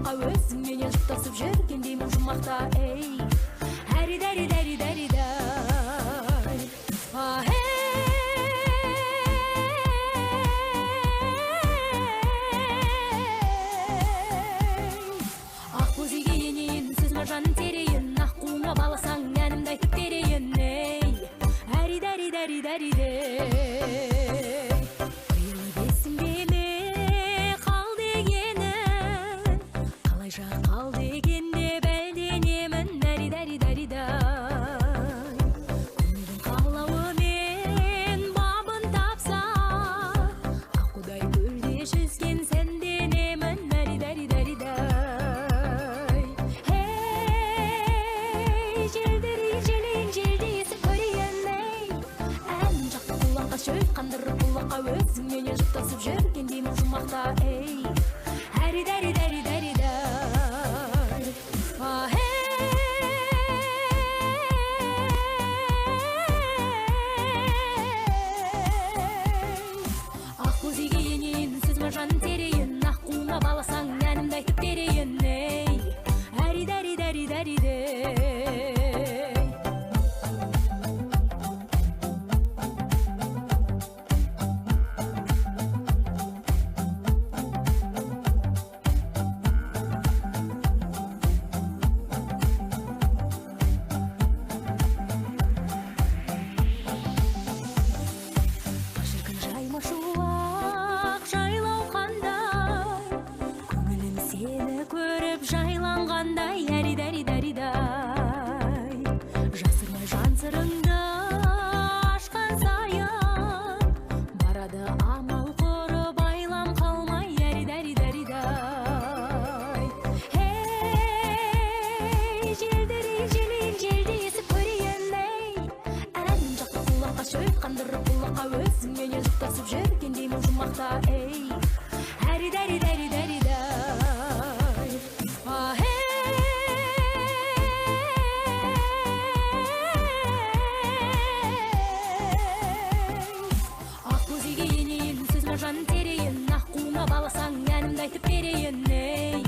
кулакка өзүң менен жуптасып жүргендеймин жұмақта, эй. Әри дәри дәри дәри дай. Ақ көзге енейін, сөз маржан терейін, ақ қуыңа баласаң әнімді айтып берейін, ей. Әри дәри дәри дәри дей. Қал дегенде бәлденемін, әри дәри дәри дай. Көңілдің қалауымен бабын тапса, аққудай көлде жүзген сәнденемін, әри дәри дәри дай. Эй, желдірей желейін, желдейсі көрейін, ей. Ән жақты құлаққа шөй қандырып құлаққа өзің менен жұптасып жүргендеймін жұмақта, ей. Әри дәри дәри дәри дай. Жан терейін, ақ қуыңа баласаң әнімді айтып берейін, ей. Әри дәри дәри дәри дей. Шіркін жайма шуақ жайлау сені көріп жайланғандай, әри дәри дәри дай. Жасырмай жан сырыңды ашқан сайын, барады амал құрып байлам қалмай, әри дәри дәри дай. Эй, желдірей желейін, желдейсіп көрейін, ей. Ән жақты құлаққа шөй қандырып құлаққа өзің менен жұптасып жүргендеймін жұмақта, ей. Әри дәри дәри дәри дай. Ақ көзге енейін, сөз маржан терейін, ақ қуыңа баласаң әнімді айтып берейін, ей.